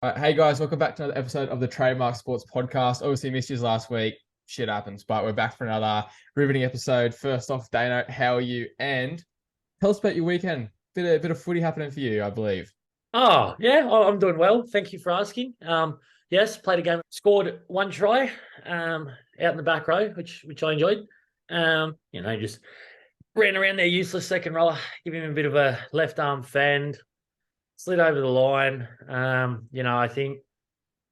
Hey guys, welcome back to another episode of the Trademark Sports Podcast. Obviously, missed you last week. Shit happens, but we're back for another riveting episode. First off, Dana, how are you? And tell us about your weekend. Bit of footy happening for you, I believe. Oh, yeah, I'm doing well. Thank you for asking. Yes, played a game, scored one try, out in the back row, which I enjoyed. Just ran around their useless second roller, giving him a bit of a left arm fend, slid over the line. I think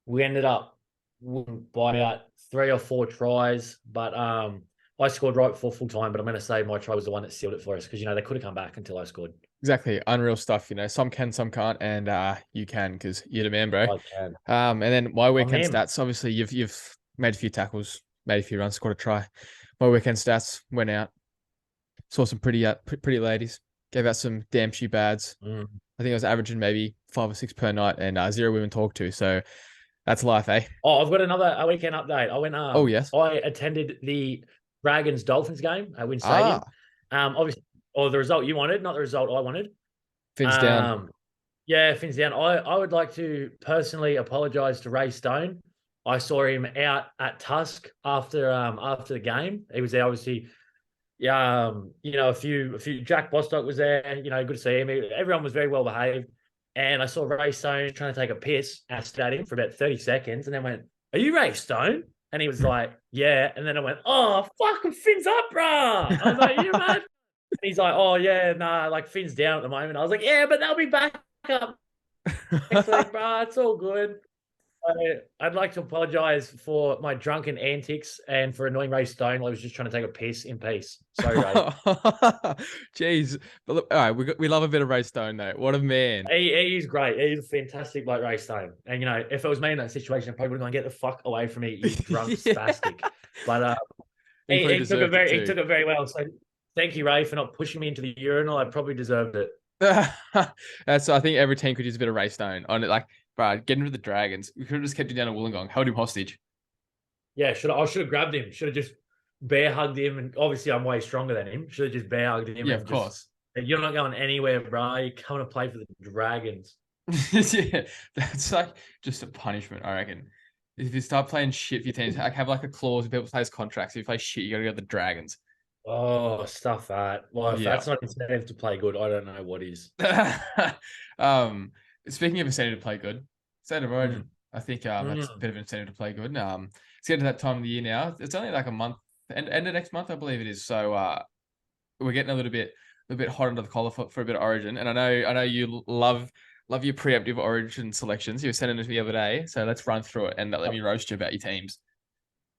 we ended up winning by about 3 or 4 tries, but I scored right before full time. But I'm going to say my try was the one that sealed it for us because they could have come back until I scored. Exactly, unreal stuff. Some can, some can't, and you can because you're the man, bro. I can. And then my I'm weekend him. stats. Obviously, you've made a few tackles, made a few runs, scored a try. My weekend stats went out, saw some pretty ladies, gave out some damn shoe bads. Mm. I think I was averaging maybe 5 or 6 per night, and zero women talked to. So that's life, eh? Oh, I've got another a weekend update. Oh yes. I attended the Dragons Dolphins game at Wynn Stadium. Ah, Obviously, or the result you wanted, not the result I wanted. fins down. Um, yeah, fins down. I would like to personally apologise to Ray Stone. I saw him out at Tusk after the game. He was there obviously. Yeah, a few Jack Bostock was there. Good to see him. Everyone was very well behaved. And I saw Ray Stone trying to take a piss at him for about 30 seconds and then went, "Are you Ray Stone?" And he was like, "Yeah." And then I went, "Oh, fucking fins up, bro." I was like, "You mad?" And he's like, "Oh, yeah, nah, like fins down at the moment." I was like, "Yeah, but they'll be back up next week, bro. It's all good." I'd like to apologize for my drunken antics and for annoying Ray Stone. I was just trying to take a piss in peace. Sorry, Ray. Jeez, but look, all right, we love a bit of Ray Stone though. What a man! He's great. He's a fantastic bloke, Ray Stone. And if it was me in that situation, I probably would have gone, "Get the fuck away from me, you drunk Yeah, spastic." But he probably he took it deserved it very he too. took it very well. So thank you, Ray, for not pushing me into the urinal. I probably deserved it. That's I think every team could use a bit of Ray Stone on it. Like, bro, get into the Dragons. We could have just kept him down at Wollongong, held him hostage. Yeah, I should have grabbed him. Should have just bear hugged him. And obviously I'm way stronger than him. Should have just bear hugged him Yeah, of and just course. said, "You're not going anywhere, bro. You're coming to play for the Dragons." Yeah, that's like just a punishment, I reckon. If you start playing shit for your teams, like have like a clause in people's players' contracts. If you play shit, you gotta go to the Dragons. Oh, stuff that. Well, if Yeah. that's not incentive to play good, I don't know what is. um, speaking of incentive to play good, State of Origin. Mm. I think that's a Mm. bit of incentive to play good. It's getting to that time of the year now. It's only like a month, end of next month, I believe it is. So we're getting a little bit hot under the collar for a bit of Origin. And I know you love your preemptive Origin selections. You were sending it to me the other day, so let's run through it and let me roast you about your teams.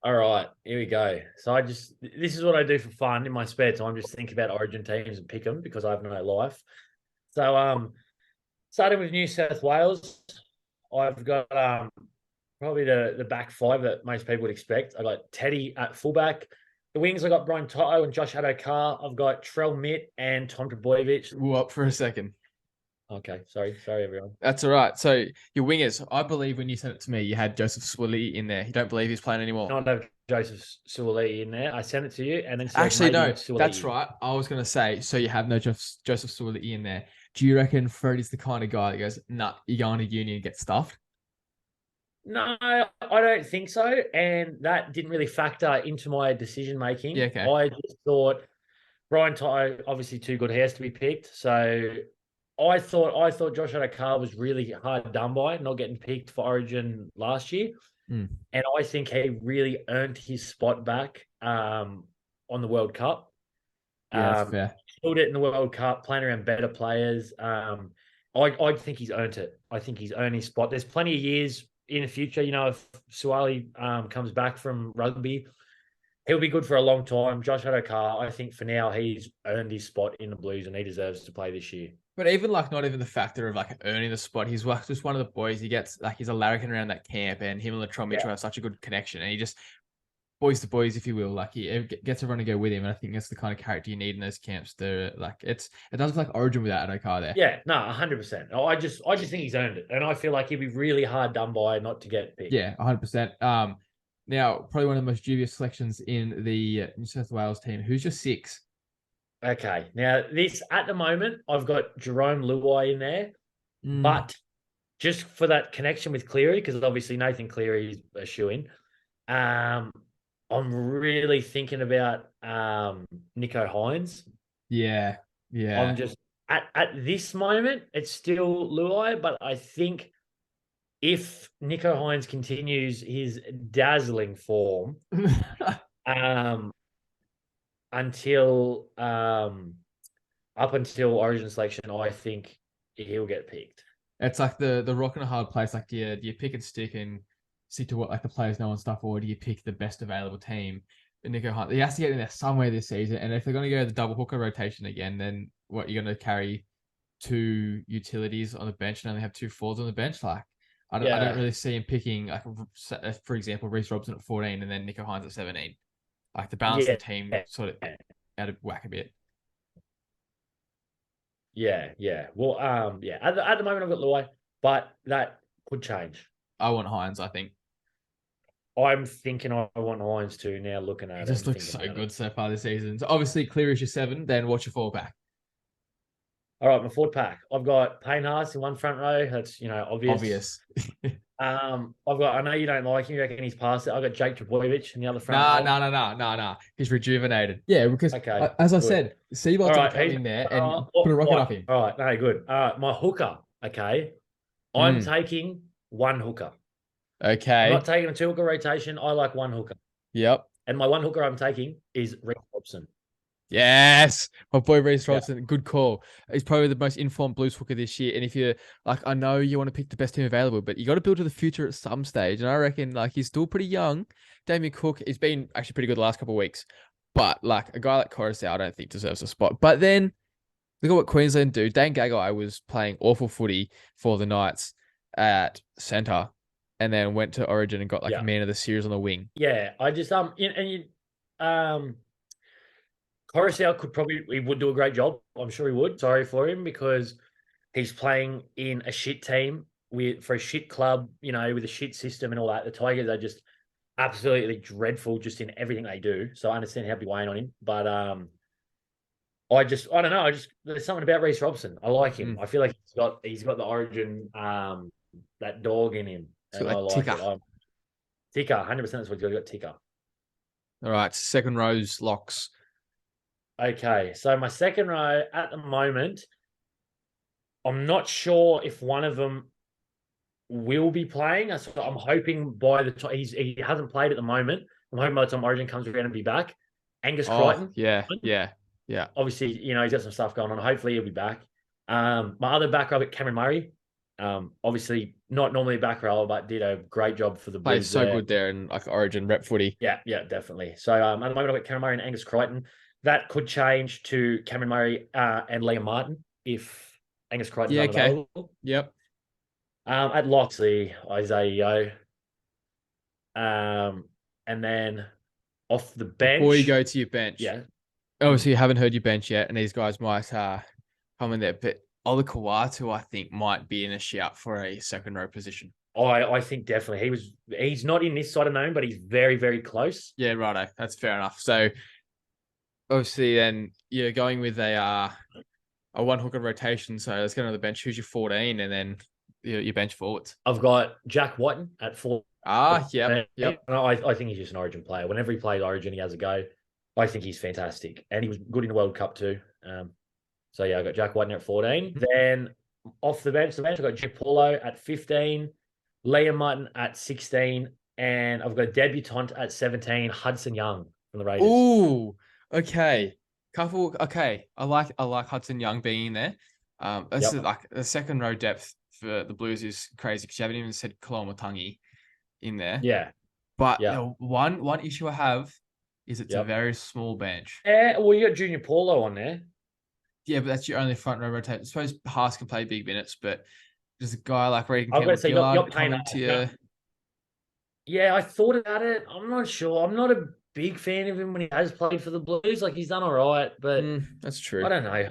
All right, here we go. So this is what I do for fun in my spare time. Just think about Origin teams and pick them because I have no life. So starting with New South Wales, I've got probably the back five that most people would expect. I got Teddy at fullback. The wings, I got Brian Toto and Josh Adokar. I've got Trell Mitt and Tom Trbojevic. Whoop for a second. Okay, sorry, everyone. That's all right. So your wingers, I believe when you sent it to me, you had Joseph Swilly in there. You don't believe he's playing anymore. Not have Joseph Suoliti in there. I sent it to you and then said Actually, maybe no, that's Suoliti. right. I was gonna say, so you have no Joseph Swilly in there. Do you reckon Freddie's the kind of guy that goes, "Nah, you go on a uni and get stuffed"? No, I don't think so. And that didn't really factor into my decision Yeah, making. okay. I just thought Brian Toto, obviously too good hairs to be picked. So I thought Josh Adokar was really hard done by not getting picked for Origin last year. Mm. And I think he really earned his spot back on the World Cup. Yeah, that's Um, fair. Killed it in the World Cup, playing around better players. I think he's earned it. I think he's earned his spot. There's plenty of years in the future. If Suwali comes back from rugby, he'll be good for a long time. Josh Adokar, I think for now he's earned his spot in the Blues and he deserves to play this year. But even like not even the factor of like earning the spot, he's like just one of the boys. He gets like he's a larrikin around that camp, and him and Latrell Yeah, Mitchell have such a good connection, and he just boys to boys, if you will. Like he gets everyone to go with him, and I think that's the kind of character you need in those camps. To like it does look like Origin without Adokar there. yeah, no, 100%. I just think he's earned it, and I feel like he'd be really hard done by not to get picked. Yeah, 100%. Now probably one of the most dubious selections in the New South Wales team. Who's your six? Okay, now this at the moment I've got Jerome Luai in there, Mm, but just for that connection with Cleary, because obviously Nathan Cleary is a shoo-in. Um, I'm really thinking about Nico Hines. Yeah, I'm yeah. just at this moment, it's still Luai, but I think if Nico Hines continues his dazzling form, um, until up until Origin selection, I think he'll get picked. It's like the rock and a hard place. Like, do you pick and stick and stick to what like the players know and stuff, or do you pick the best available team? And Nico Hunt, he has to get in there somewhere this season. And if they're going to go the double hooker rotation again, then what you're going to carry two utilities on the bench and only have two forwards on the bench? Like, I don't Yeah, really see him picking like for example Reece Robson at 14 and then Nico Hines at 17. Like the balance of yeah, the team sort of out of whack a bit. yeah. Well, yeah. At the moment, I've got Luai, but that could change. I want Hines. I think I'm thinking I want Hines too now. Looking he at it just and looks thinking so about it. good so far this season. So obviously clear as your seven. Then what's your fallback? All right, my forward pack. I've got Payne Haas in one front row. That's obvious. Obvious. I've got. I know you don't like him. You reckon he's past it. I've got Jake Trbojevic in the other front Nah, row. nah, nah, nah, nah, nah. He's rejuvenated. Yeah, because Okay, as I good. said, Seabold's All going to right, come he's in there and all put a rocket right. off him. All right, no, good. My hooker. Okay, I'm Mm, taking one hooker. I'm not okay. taking a two hooker rotation. I like one hooker, Yep. and my one hooker I'm taking is Reece Robson. Yes. My boy Reece Yeah, Robson, good call. He's probably the most informed Blues hooker this year. And if you're like, I know you want to pick the best team available, but you got to build to the future at some stage. And I reckon like he's still pretty young. Damien Cook, he's been actually pretty good the last couple of weeks. But like a guy like Coruscant, I don't think deserves a spot. But then look at what Queensland do. Dane Gagai was playing awful footy for the Knights at centre and then went to Origin and got like yeah, man of the series on the wing. yeah. I just Coruscant could probably he would do a great job. I'm sure he would. Sorry for him because he's playing in a shit team for a shit club, with a shit system and all that. The Tigers are just absolutely dreadful just in everything they do. So I understand how be weighing on him. But I don't know. There's something about Reece Robson. I like him. Mm. I feel like he's got the origin that dog in him. It's got And I that like ticker. it. I'm Ticker, 100% that's what he's got Ticker. All right, second rows locks. Okay. So my second row at the moment, I'm not sure if one of them will be playing. So I'm hoping by the time he hasn't played at the moment. I'm hoping by the time Origin comes around and be back. Angus Oh, Crichton, yeah, yeah, yeah. obviously, he's got some stuff going on. Hopefully he'll be back. My other back row, Cameron Murray. Obviously not normally a back rower, but did a great job for the Plays Blues so there. good there in like Origin rep footy. Yeah, yeah, definitely. So at the moment I've got Cameron Murray and Angus Crichton. That could change to Cameron Murray and Liam Martin if Angus Crichton's Yeah, okay. unavailable. Yep. At Loxley, Isaiah Yeo. And then off the Before you bench, go to your bench, yeah. obviously you haven't heard your bench yet, and these guys might come in there. But Ola Kawatu, I think, might be in a shout for a second row position. I think definitely he's not in this side of name, but he's very, very close. Yeah, righto. That's fair enough. So obviously then you're going with a one hooker rotation. So let's get on the bench. Who's your 14 and then your bench forwards? I've got Jack Whiten at 4. Yep, yep. I think he's just an Origin player. Whenever he plays Origin, he has a go. I think he's fantastic, and he was good in the World Cup too. So yeah, I got Jack Whiten at 14. Then off the bench, I got Jip Paulo at 15, Liam Martin at 16, and I've got a debutant at 17, Hudson Young from the Raiders. Ooh, okay. Okay. I like Hudson Young being in there. This is Yep. like the second row depth for the Blues is crazy because you haven't even said Koloamatangi in there. Yeah. But Yeah. the one issue I have is it's a Yep. very small bench. Yeah. Well, you got Junior Paulo on there. Yeah, but that's your only front row rotation. I suppose Haas can play big minutes, but there's a guy like Regan I've got to say, you Campbell-Gillard got Payne. coming to you. Yeah, I thought about it. I'm not sure. I'm not a big fan of him when he has played for the Blues. Like he's done all right, but That's I true. don't know.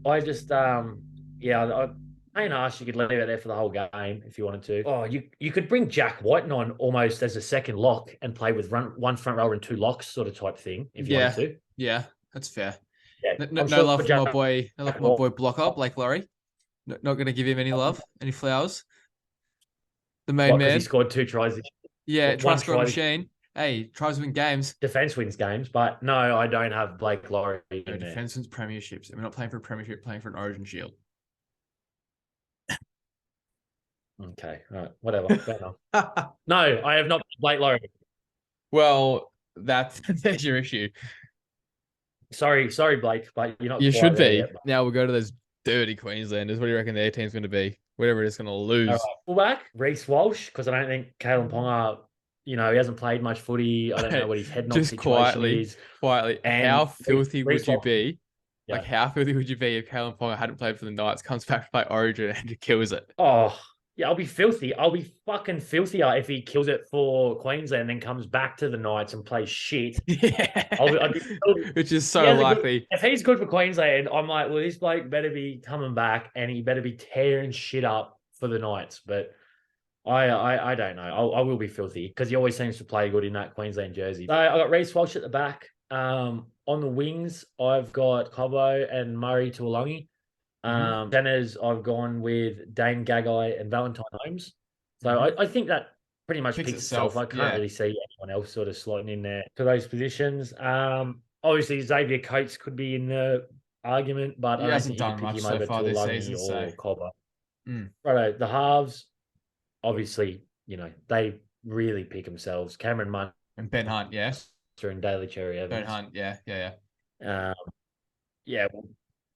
I just Payne Haas, you could leave it there for the whole game if you wanted to. Oh, you could bring Jack Whiten on almost as a second lock and play with one front rower and two locks sort of type thing if you wanted to. Yeah, that's fair. Yeah, No, I'm no sure love for Jack my boy. No love for my boy Blocker, Blake Laurie. Not going to give him any love, any flowers. The main What, because he man. scored 2 tries this Yeah, try one scoring try machine. Hey, tries to win games. defense wins games, but no, I don't have Blake Laurie No, in there. defense wins premierships. And we're not playing for a premiership, playing for an Origin Shield. Okay, all right, whatever. Fair enough. No, I have not Blake Laurie. Well, that's your issue. Sorry, Blake, but you're not You quite should there be. yet. But... Now we'll go to those dirty Queenslanders. What do you reckon their team's going to be? Whatever it is going to All right, lose. fullback Reece Walsh, because I don't think Kalen Ponga, he hasn't played much footy. I don't know what his head knock Just situation is. quietly, And how filthy Reece would you Walsh, be? Like, yeah. how filthy would you be if Kalen Ponga hadn't played for the Knights, comes back to play Origin and kills it? Oh, yeah, I'll be filthy. I'll be fucking filthier if he kills it for Queensland and then comes back to the Knights and plays shit. I'd be filthy. Which is He so has a good, likely. if he's good for Queensland, I'm like, well, this bloke better be coming back and he better be tearing shit up for the Knights. But I don't know. I will be filthy because he always seems to play good in that Queensland jersey. So I got Reece Walsh at the back. On the wings, I've got Cobbo and Murray Tuolungi. Centers, I've gone with Dane Gagai and Valentine Holmes. So I think that pretty much Picks picks itself. I can't really see anyone else sort of slotting in there for those positions. Obviously Xavier Coates could be in the argument, but He I don't hasn't think you done could pick much him so over far this Tuolungi season, or so. Cobbo. Mm. Righto, the halves, obviously, they really pick themselves. Cameron Munster And Ben Hunt, yes. and Daly Cherry Ben Evans. Hunt, yeah. Well,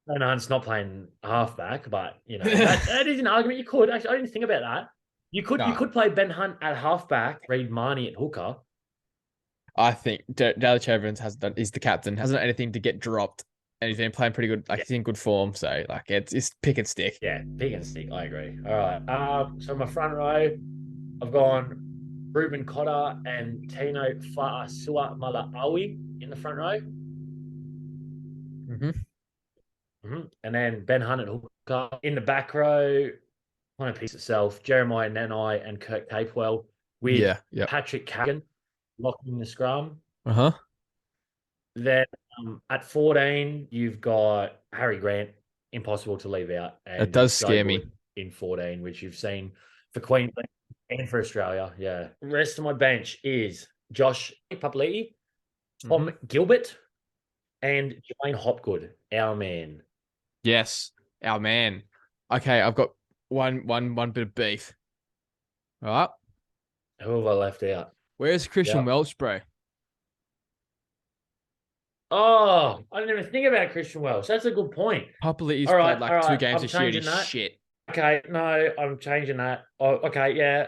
Ben Hunt's not playing halfback, but that is an argument you could. Actually, I didn't think about that. You could play Ben Hunt at halfback, Reid Marnie at hooker. I think Daly Evans he's the captain, hasn't done anything to get dropped, and he's been playing pretty good. Like, he's in good form, so like it's pick and stick. Yeah, pick and stick. I agree. All right. So my front row, I've gone Ruben Cotter and Tino Fa'asua Malaawi in the front row. And then Ben Hunt at hooker. In the back row, kind of piece itself, Jeremiah Nanai and Kirk Capewell with Patrick Kagan locking the scrum. Then at 14, you've got Harry Grant, impossible to leave out. And it does scare me. In 14, which you've seen for Queensland and for Australia. Yeah. The rest of my bench is Josh Papali'i, Tom Gilbert, and Jermaine Hopgood, our man. Yes, our man. Okay, I've got one bit of beef. All right. Who have I left out? Where's Christian Welch, bro? Oh, I didn't even think about Christian Welch. That's a good point. Papali'i's played like 2 games this year and he's that. shit. Okay, no, I'm changing that. Oh, okay, yeah.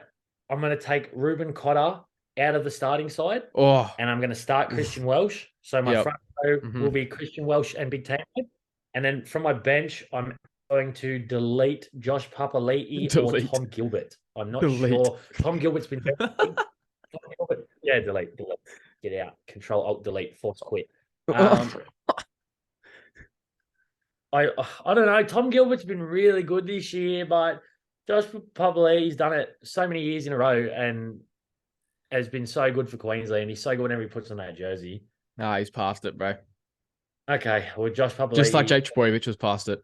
I'm going to take Ruben Cotter out of the starting side. Oh. And I'm going to start Christian Welch. So my front row will be Christian Welch and Big Tango. And then from my bench, I'm going to delete Josh Papali'i or Tom Gilbert. I'm not sure. Tom Gilbert's been yeah, delete. Get out. Control Alt Delete. Force quit. I don't know. Tom Gilbert's been really good this year, but Josh Papali'i's done it so many years in a row and has been so good for Queensland. He's so good whenever he puts on that jersey. Nah, he's past it, bro. Okay, well, Josh Papali'i... Just like Jake Trbojevic was past it.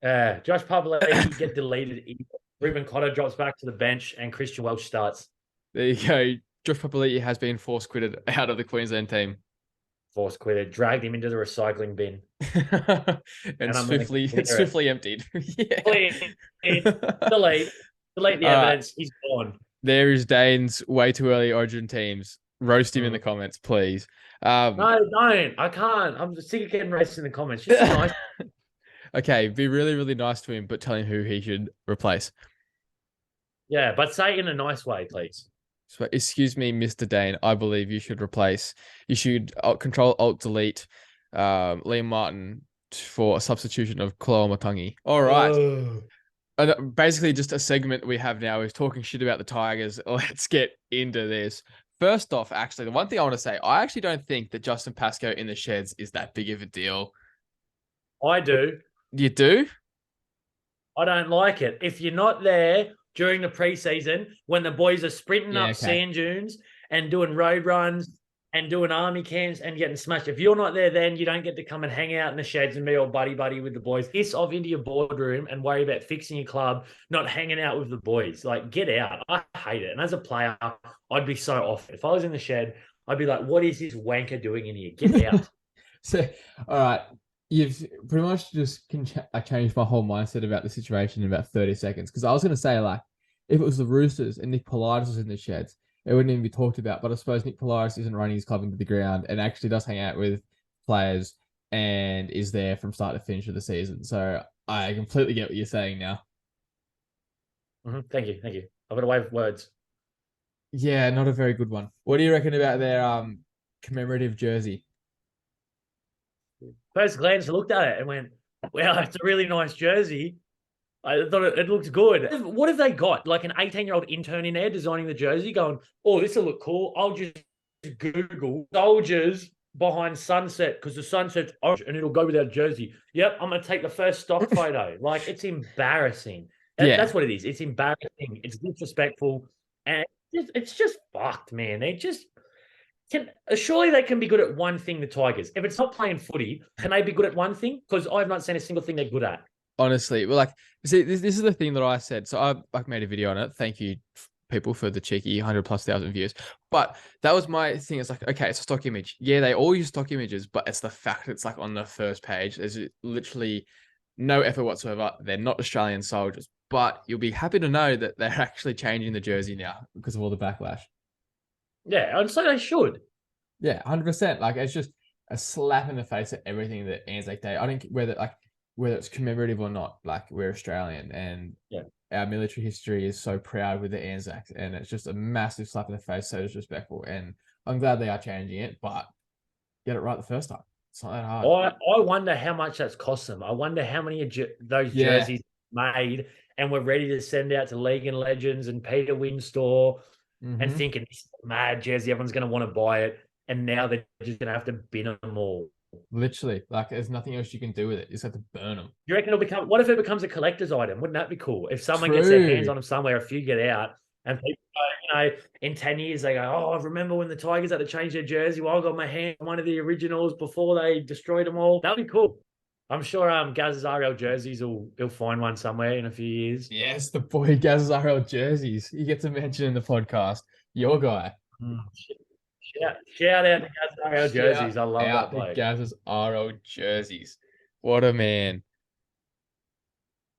Josh Papali'i get deleted. Ruben Cotter drops back to the bench and Christian Welch starts. There you go. Josh Papali'i has been force quitted out of the Queensland team. Force quitted, dragged him into the recycling bin. and swiftly emptied. Delete the evidence. He's gone. There is Dane's way too early Origin teams. Roast him in the comments, please. No, don't. I can't. I'm sick of getting roasted in the comments. Just nice. Okay, be really, really nice to him, but tell him who he should replace. Yeah, but say it in a nice way, please. So, excuse me, Mr. Dane. I believe you should replace. You should Control Alt Delete Liam Martin for a substitution of Koloa Matangi. All right. Basically, just a segment we have now is talking shit about the Tigers. Let's get into this. First off, actually, the one thing I want to say, I actually don't think that Justin Pascoe in the sheds is that big of a deal. I do. You do? I don't like it. If you're not there during the preseason when the boys are sprinting up sand dunes and doing road runs and doing army camps and getting smashed. If you're not there, then you don't get to come and hang out in the sheds and be all buddy buddy with the boys. Piss off into your boardroom and worry about fixing your club, not hanging out with the boys. Like, get out. I hate it. And as a player, I'd be so off. If I was in the shed, I'd be like, what is this wanker doing in here? Get out. So, all right, you've pretty much just changed my whole mindset about the situation in about 30 seconds. Because I was going to say, like, if it was the Roosters and Nick Politis was in the sheds, it wouldn't even be talked about. But I suppose Nick Politis isn't running his club into the ground and actually does hang out with players and is there from start to finish of the season. So I completely get what you're saying now. Thank you. Thank you. I've got a way of words. Yeah, not a very good one. What do you reckon about their commemorative jersey? First glance, I looked at it and went, wow, it's a really nice jersey. I thought it looked good. What have they got? Like an 18-year-old intern in there designing the jersey going, oh, this will look cool. I'll just Google soldiers behind sunset because the sunset's orange and it'll go with our jersey. Yep, I'm going to take the first stock photo. Like, it's embarrassing. Yeah, That's what it is. It's embarrassing. It's disrespectful. And it's just fucked, man. They just surely they can be good at one thing, the Tigers. If it's not playing footy, can they be good at one thing? Because I've not seen a single thing they're good at. honestly, well, like, see, this is the thing that I said. So I made a video on it. Thank you, people, for the cheeky 100,000+ views. But that was my thing. It's like, okay, it's a stock image. Yeah, they all use stock images, but it's the fact it's like on the first page. There's literally no effort whatsoever. They're not Australian soldiers, but you'll be happy to know that they're actually changing the jersey now because of all the backlash. Yeah, and so they should. Yeah, 100%. Like, it's just a slap in the face at everything that Anzac Day. I don't care whether it's commemorative or not. Like, we're Australian, and Yeah. our military history is so proud with the Anzacs, and it's just a massive slap in the face, so disrespectful. And I'm glad they are changing it, but get it right the first time. It's not that hard. I wonder how much that's cost them. I wonder how many of those Yeah. jerseys made and were ready to send out to League and Legends and Peter Winstore and thinking this is a mad jersey, everyone's going to want to buy it, and now they're just going to have to bin them all. Literally, like, there's nothing else you can do with it. You just have to burn them. You reckon it'll become? What if it becomes a collector's item? Wouldn't that be cool? If someone gets their hands on them somewhere, a few get out, and people go, in 10 years they go, oh, I remember when the Tigers had to change their jersey. Well, I got my hand on one of the originals before they destroyed them all. That'd be cool. I'm sure Gaz's RL jerseys he'll find one somewhere in a few years. Yes, the boy Gaz's RL jerseys. You get to mention in the podcast. Your guy. Shout out to Gaz's RL jerseys. I love that bloke. Gaz's RL jerseys. What a man.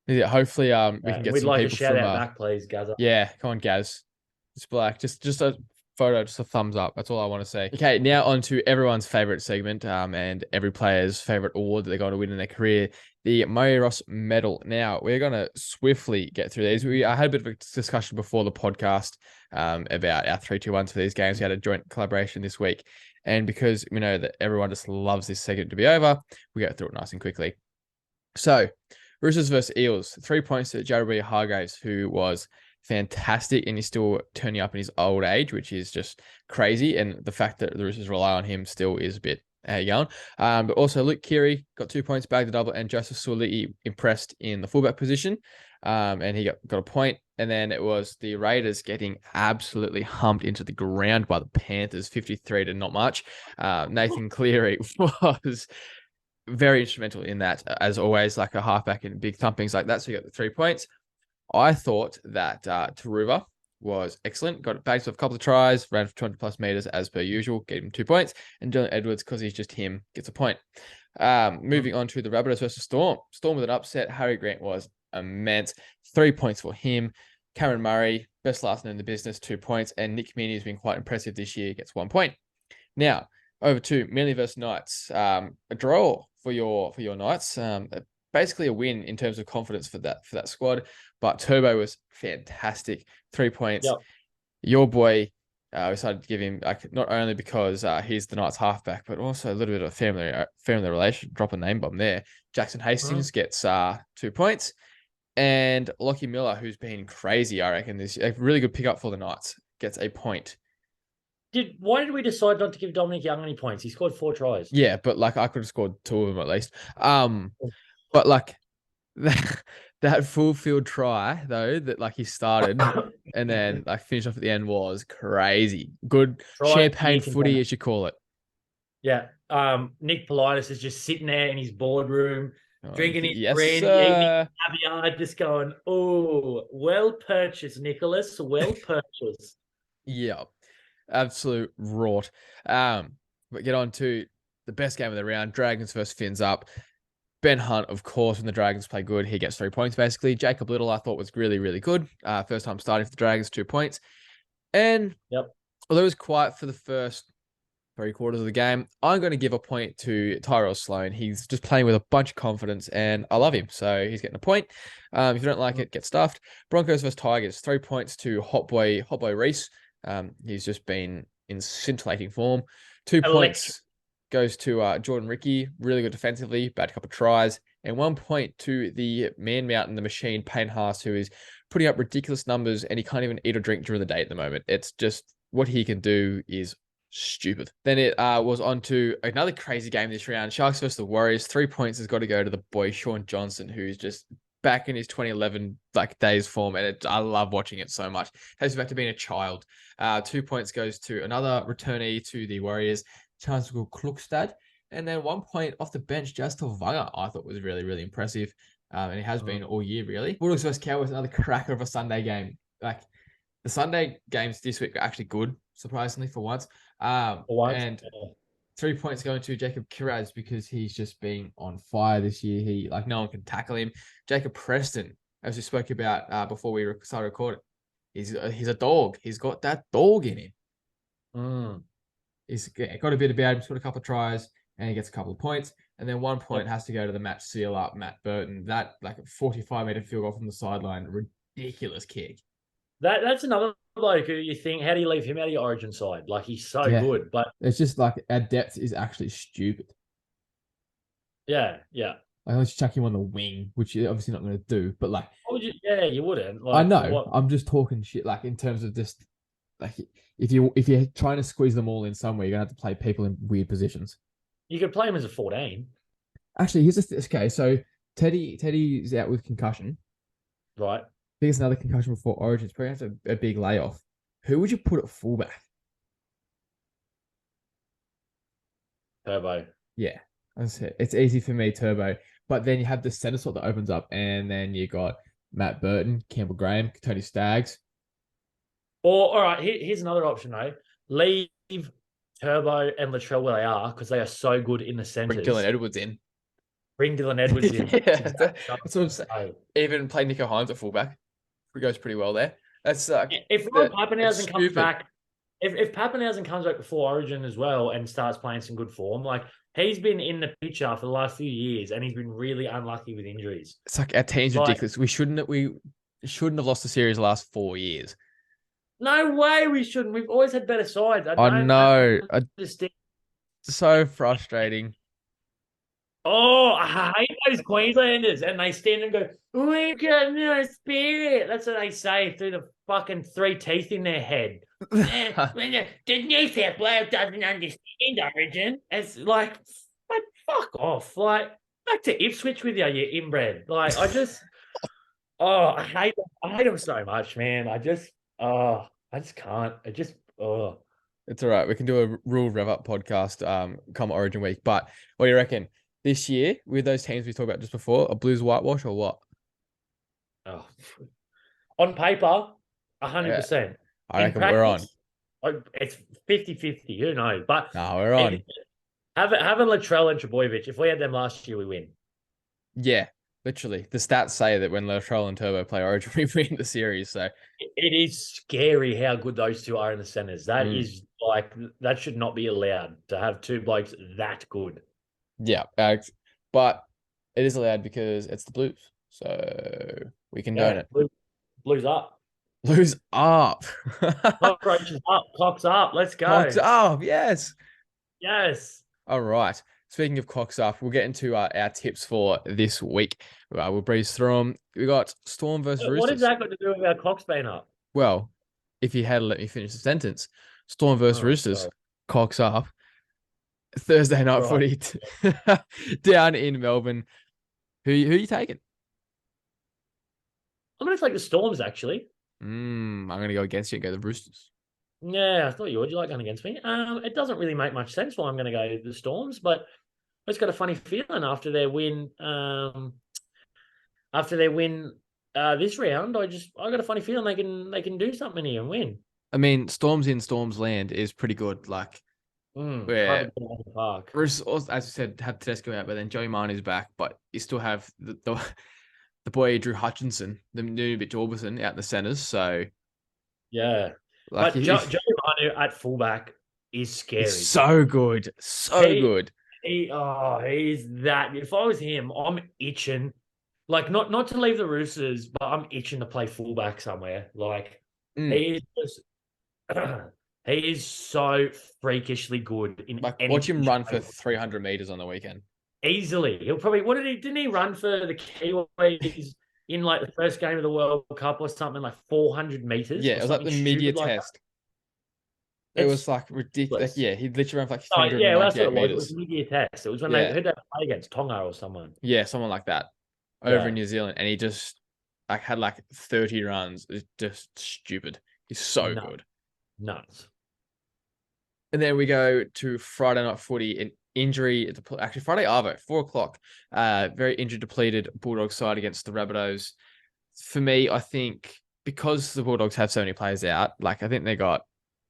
Yeah, hopefully we can get we'd some like people a shout from, out back, please, Gaz. Yeah, come on, Gaz. Just black. Just a photo, just a thumbs up. That's all I want to say. Okay, now on to everyone's favorite segment, and every player's favorite award that they're going to win in their career, the Murray Ross Medal. Now, we're going to swiftly get through these. I had a bit of a discussion before the podcast about our 3-2-1s for these games. We had a joint collaboration this week. And because we know that everyone just loves this segment to be over, we go through it nice and quickly. So, Roosters versus Eels. 3 points to Jared Hargraves, who was fantastic, and he's still turning up in his old age, which is just crazy. And the fact that the Roosters rely on him still is a bit going. But also Luke Keary got 2 points, bagged the double, and Joseph Suoli'i impressed in the fullback position, and he got a point. And then it was the Raiders getting absolutely humped into the ground by the Panthers, 53 to not much. Nathan Cleary was very instrumental in that, as always, like a halfback in big thumpings like that. So you got the 3 points. I thought that Taruva was excellent. Got bags with a couple of tries, ran for 200+ meters as per usual, gave him 2 points. And Dylan Edwards, because he's just him, gets a point. Moving on to the Rabbitohs versus Storm. Storm with an upset. Harry Grant was immense. 3 points for him. Cameron Murray, best last name in the business, 2 points. And Nick Meaney has been quite impressive this year, gets 1 point. Now, over to Manly versus Knights. A draw for your Knights. Basically a win in terms of confidence for that squad. But Turbo was fantastic. 3 points. Yep. Your boy, we decided to give him, like, not only because he's the Knights halfback, but also a little bit of a family relation. Drop a name bomb there. Jackson Hastings gets 2 points. And Lockie Miller, who's been crazy, I reckon, this a really good pickup for the Knights, gets a point. Why did we decide not to give Dominic Young any points? He scored 4 tries. Yeah, but like I could have scored 2 of them at least. But like that full field try though, that like he started and then like finished off at the end was crazy. Good Try of the champagne year footy, contender. as you call it. Yeah. Nick Politis is just sitting there in his boardroom, Oh, drinking his yes, brandy, eating sir. caviar, just going, "Oh, well purchased, Nicholas. Well purchased." Yeah, absolute rort. But get on to the best game of the round. Dragons versus Finns up. Ben Hunt, of course, when the Dragons play good, he gets 3 points basically. Jacob Little, I thought was really, really good. First time starting for the Dragons, 2 points. And Yep. although it was quiet for the first 3 quarters of the game, I'm going to give a point to Tyrell Sloan. He's just playing with a bunch of confidence, and I love him. So he's getting a point. If you don't like it, get stuffed. Broncos versus Tigers, 3 points to Hot Boy Reese. He's just been in scintillating form. 2 points Electric. goes to Jordan Ricky, really good defensively, bad couple of tries. And 1 point to the man mountain, the machine, Payne Haas, who is putting up ridiculous numbers, and he can't even eat or drink during the day at the moment. It's just what he can do is stupid. Then it was on to another crazy game this round. Sharks versus the Warriors. 3 points has got to go to the boy Sean Johnson, who's just back in his 2011 like days form, and I love watching it so much. Takes me back to being a child. 2 points goes to another returnee to the Warriors, Chancellor Klukstad, and then 1 point off the bench just to Vanga. I thought was really, really impressive, and he has been all year really. Bulldogs versus Cowboys, another cracker of a Sunday game. Like the Sunday games this week are actually good, surprisingly for once. For once. And 3 points going to Jacob Kiraz because he's just been on fire this year. He like no one can tackle him. Jacob Preston, as we spoke about before we started recording, he's a dog. He's got that dog in him. Mm. He's got a bit about him. He's got a couple of tries and he gets a couple of points. And then 1 point Yep. has to go to the match seal up, Matt Burton. That like a 45-meter field goal from the sideline, ridiculous kick. That's another bloke who you think, how do you leave him out of your Origin side? Like he's so Yeah, good, but it's just like our depth is actually stupid. yeah, yeah. Like let's chuck him on the wing, which you're obviously not going to do. But like What would you? Yeah, you wouldn't. I Like know, what? I'm just talking shit. Like in terms of just like if you're trying to squeeze them all in somewhere, you're gonna have to play people in weird positions. You could play him as a 14, Actually, here's this. Okay, so Teddy's out with concussion. right? I think it's another concussion before Origin. It's probably have a big layoff. Who would you put at fullback? Turbo. Yeah, it's easy for me, Turbo. But then you have the center slot that opens up, and then you got Matt Burton, Campbell Graham, Tony Staggs. Or all right, here's another option though. Leave Turbo and Latrell where they are because they are so good in the Bring Dylan centers. Edwards in. Bring Dylan Edwards in. Yeah, Exactly. that's what I'm saying. Even play Nico Hines at fullback. It goes pretty well there. That's If Rod it's Pappenhausen comes stupid. back, if Pappenhausen comes back before Origin as well and starts playing some good form, like he's been in the picture for the last few years and he's been really unlucky with injuries. It's like our team's Like, ridiculous. We shouldn't have lost the series the last 4 years. no way we shouldn't. We've always had better sides. I I don't know. understand. So frustrating. Oh, I hate those Queenslanders, and they stand and go, "We got no spirit." That's what they say through the fucking three teeth in their head. The New South Wales doesn't understand Origin. It's like, but fuck off. Like, back to Ipswich with you, you inbred. Like, I hate them. I hate them so much, man. I just can't. It's all right. We can do a rule rev up podcast come Origin week. But what do you reckon? This year, with those teams we talked about just before, a Blues whitewash or what? Oh. On paper, 100%. I In reckon we're on. practice, it's 50-50. Who knows? But No, we're on. having Latrell and Trebojevic, if we had them last year, we win. Yeah, literally. The stats say that when Latrell and Turbo play Origin, we win the series. So It is scary how good those two are in the centers. That is like, that should not be allowed to have two blokes that good. yeah, but it is allowed because it's the Blues. So we condone it. Blues up. Blues up. Cockroaches up. Cocks up. Let's go. Cocks up. Yes. Yes. All right. Speaking of cocks up, we'll get into our tips for this week. We'll breeze through them. We got Storm versus Roosters. What has that got to do with our cocks being up? Well, if you had let me finish the sentence, Storm versus Roosters, sorry. cocks up. Thursday night footy down in Melbourne. Who are you taking? I'm going to take the Storms, actually. I'm going to go against you and go the Roosters. Yeah, I thought you would. You like going against me. It doesn't really make much sense why I'm going to go the Storms, but I just got a funny feeling after their win. After their win this round, I got a funny feeling they can do something here and win. I mean, Storms in Storms land is pretty good. Like, Can't where be beaten at the park. Roosters, also, as you said, have Tedesco out, but then Joey Manu's back, but you still have the boy Drew Hutchinson, the new bit Orbison out in the centers. So, Yeah, like, but Joe Manu at fullback is he's scary. so good. So He, good. he's that. If I was him, I'm itching. Like not to leave the Roosters, but I'm itching to play fullback somewhere. Like Mm. he is just, he is so freakishly good in Like, any watch him position. run for 300 meters on the weekend. Easily. He'll probably what didn't he run for the Kiwis in like the first game of the World Cup or something like 400 meters Yeah, or it was like something the media stupid like that? test. It was It's like ridiculous. Like, ridiculous. yeah, he literally ran for like Oh, yeah, well, that's what 398 it was. It was meters. a mid-year test. It was when Yeah, who'd they play against? Tonga or someone. yeah, someone like that over in Yeah. New Zealand, and he just like had like 30 runs. It's just stupid. He's so Nuts. good. Nuts. And then we go to Friday night footy. An injury, actually Friday Arvo, 4 o'clock. Very injured, depleted Bulldogs side against the Rabbitohs. For me, I think because the Bulldogs have so many players out, like I think they got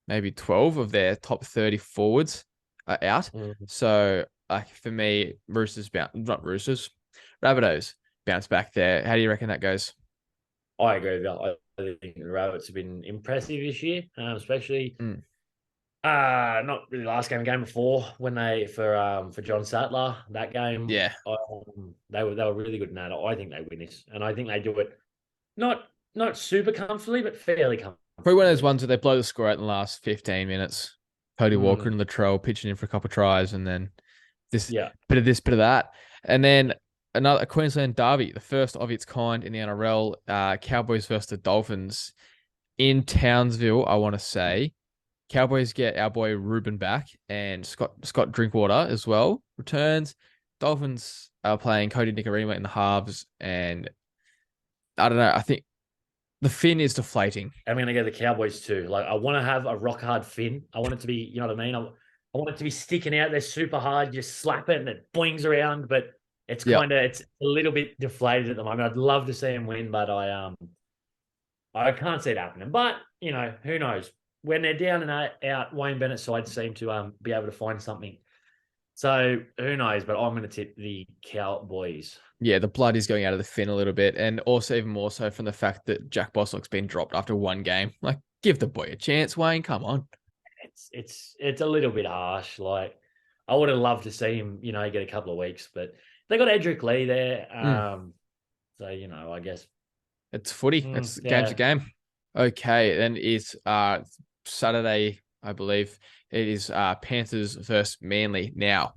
maybe 12 of their top 30 forwards are out. Mm. So, like for me, not Roosters, Rabbitohs bounce back there. How do you reckon that goes? I agree with that. I think the Rabbits have been impressive this year, especially Mm, not really last game, game before when they for John Sattler that game. yeah. They were really good in that. I think they win this, and I think they do it not not super comfortably, but fairly Probably one of those comfortably. ones where they blow the score out in the last 15 minutes. Cody Walker Mm, and Latrell pitching in for a couple of tries, and then yeah, this, bit of that. And then another Queensland derby, the first of its kind in the NRL, Cowboys versus the Dolphins in Townsville, I want to say. Cowboys get our boy Ruben back and Scott Drinkwater as well returns. Dolphins are playing Cody Nicarima in the halves, and I don't know. I think the fin is deflating. I'm gonna go the Cowboys too. Like I want to have a rock hard fin. I want it to be, you know what I mean. I want it to be sticking out there super hard. You slap it and it boings around, but Yeah, it's a little bit deflated at the moment. I'd love to see him win, but I can't see it happening. But you know, who knows? When they're down and out, Wayne Bennett's side seem to be able to find something. So who knows? But I'm going to tip the Cowboys. yeah, the blood is going out of the fin a little bit, and also even more so from the fact that Jack Boslock's been dropped after one game. Like, give the boy a chance, Wayne. Come on. It's a little bit harsh. Like I would have loved to see him, get a couple of weeks, but they got Edric Lee there. Mm, So I guess it's footy. It's game's a yeah. game. Okay, then it's Saturday, I believe. It is Panthers versus Manly. Now,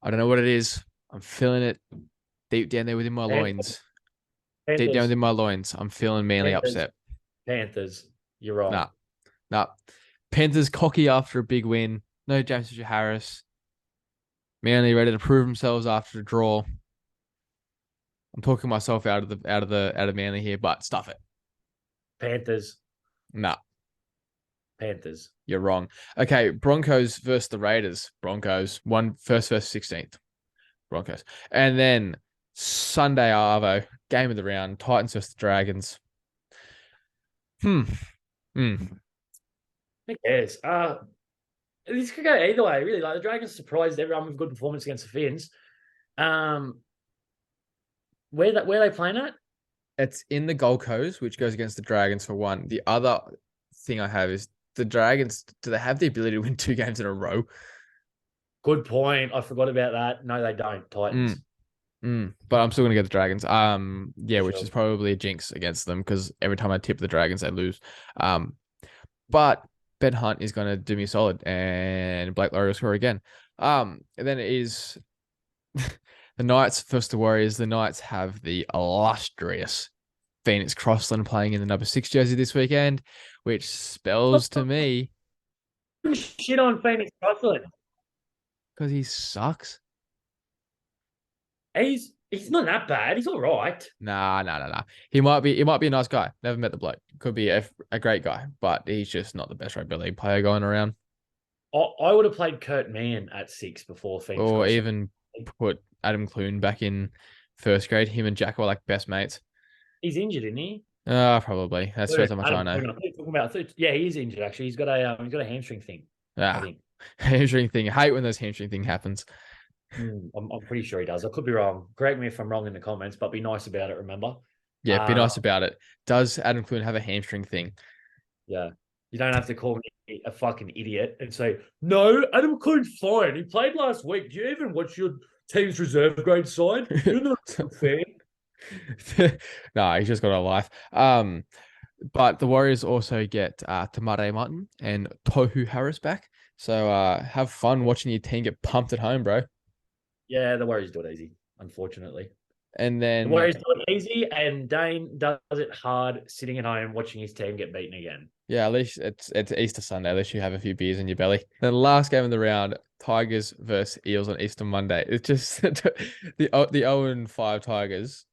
I don't know what it is. I'm feeling it deep down there within my Panthers, loins. Deep down Panthers, within my loins, I'm feeling Manly Panthers, upset. Panthers. You're wrong. Nah, nah. Panthers cocky after a big win. No James Fisher Harris. Manly ready to prove themselves after a draw. I'm talking myself out of Manly here, but stuff it. Panthers, Nah, Panthers. you're wrong. Okay, Broncos versus the Raiders. Broncos one first versus 16th. Broncos, and then Sunday Arvo game of the round. Titans versus the Dragons. Hmm. Hmm. Who cares? This could go either way, really. Like the Dragons surprised everyone with good performance against the Finns. Um, where are they playing at? It's in the Gold Coast, which goes against the Dragons for one. The other thing I have is the Dragons. Do they have the ability to win 2 games in a row? Good point. I forgot about that. No, they don't. Mm, Titans but I'm still gonna get the Dragons. Yeah, for which is sure. probably a jinx against them because every time I tip the Dragons, they lose. Um, but Ben Hunt is gonna do me a solid, and Blake Laurie will score again. And then it is the Knights versus the Warriors. The Knights have the illustrious Phoenix Crossland playing in the number 6 jersey this weekend, which spells to me Shit on Phoenix Crossland. because he sucks. He's He's not that bad. He's all right. Nah, nah, nah, nah. He might be a nice guy. Never met the bloke. Could be a great guy, but he's just not the best rugby league player going around. I would have played Kurt Mann at 6 before things Or got so. even put Adam Clune back in first grade. Him and Jack were like best mates. He's injured, isn't he? Probably. That's Where just is how much I Adam know. Clune? I think you're talking about. Yeah, he is injured actually. He's got a hamstring thing. I Ah, think. hamstring thing. I hate when those hamstring thing happens. I'm pretty sure he does. I could be wrong. Correct me if I'm wrong in the comments, but be nice about it. Remember? Yeah, be Uh, nice about it. Does Adam Clune have a hamstring thing? yeah. You don't have to call me a fucking idiot and say no. Adam Clune's fine. He played last week. Do you even watch your team's reserve grade side? You're not a fan. No, he's just got a life. But the Warriors also get Tamare Martin and Tohu Harris back. So have fun watching your team get pumped at home, bro. Yeah, the Warriors do it easy, unfortunately. And The then Warriors do it easy, and Dane does it hard, sitting at home watching his team get beaten again. yeah, at least it's Easter Sunday. At least you have a few beers in your belly. Then last game of the round, Tigers versus Eels on Easter Monday. It's just the 0-5 Tigers.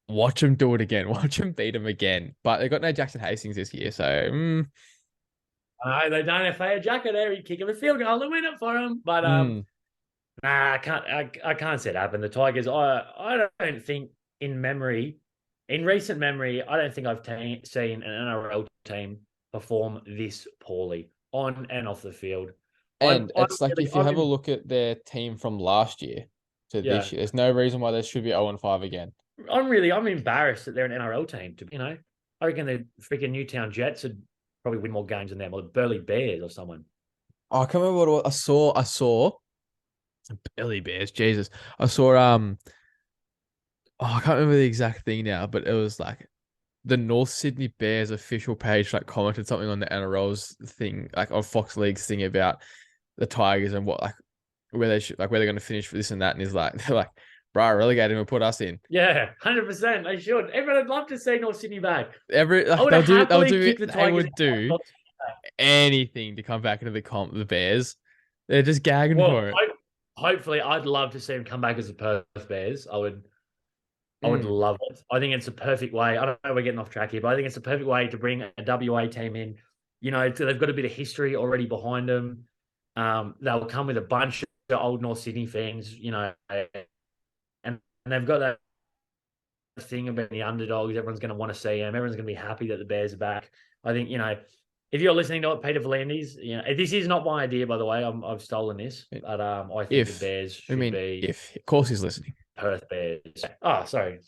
Watch them do it again. Watch them beat them again. But they got no Jackson Hastings this year, so I know they don't have a jacket there. He'd kick him a field goal and win it for him. But mm. nah, I can't see it happen. The Tigers, I don't think in recent memory, I don't think I've seen an NRL team perform this poorly on and off the field. And it's like if you I'm have a look at their team from last year to yeah, this year, there's no reason why they should be 0-5 again. I'm embarrassed that they're an NRL team. I reckon the freaking Newtown Jets would probably win more games than them, or the Burleigh Bears or someone. Oh, I can't remember what I saw. I saw Billy Bears. Jesus, I saw I can't remember the exact thing now, but it was like the North Sydney Bears official page like commented something on the NRL's thing, like on Fox League's thing about the Tigers and what like where they should like where they're going to finish for this and that, and he's like they're like, bro, relegate him and put us in. Yeah, 100%. They should. Everyone would love to see North Sydney back. Every I like, would have they'll happily do kicked the they Tigers would do anything to come back into the comp. The Bears, they're just gagging Well, for it. hopefully, I'd love to see him come back as the Perth Bears. I would Mm. love it. I think it's a perfect way. I don't know, we're getting off track here, but I think it's a perfect way to bring a WA team in. They've got a bit of history already behind them. They'll come with a bunch of old North Sydney fans, and they've got that thing about the underdogs. Everyone's going to want to see them. Everyone's going to be happy that the Bears are back. I think, if you're listening to it, Peter V'landys, this is not my idea, by the way. I've stolen this, but I think the Bears should be If of course he's listening. Perth Bears. Oh, sorry,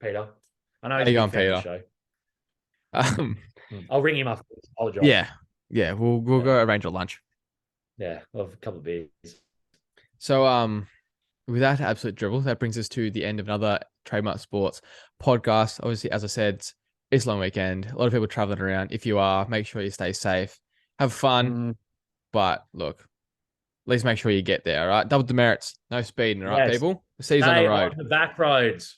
Peter. I know How he's a you big going, fan of the Peter? show. Um, I'll ring him up. Apologize. yeah, yeah, we'll go arrange a lunch. Yeah, we'll have a couple of beers. So with that absolute dribble, that brings us to the end of another Trademark Sports podcast. Obviously, as I said, it's a long weekend. A lot of people traveling around. If you are, make sure you stay safe, have fun. But look, at least make sure you get there. All right, double demerits, no speeding. All right, Yes. people. See you on Stay the on road. the back roads.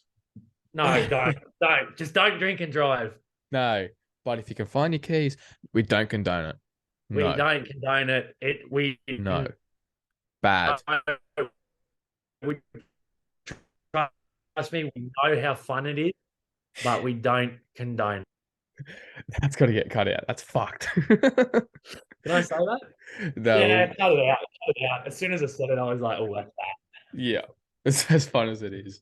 No, don't. Just don't drink and drive. No, but if you can find your keys, we don't condone it. We No, don't condone it. no, bad. We trust me. We know how fun it is, but we don't condone. That's got to get cut out. That's fucked. Can I say that? No, Yeah, cut it out. Cut it out. As soon as I said it, I was like, "Oh, that's bad." yeah, it's as fun as it is.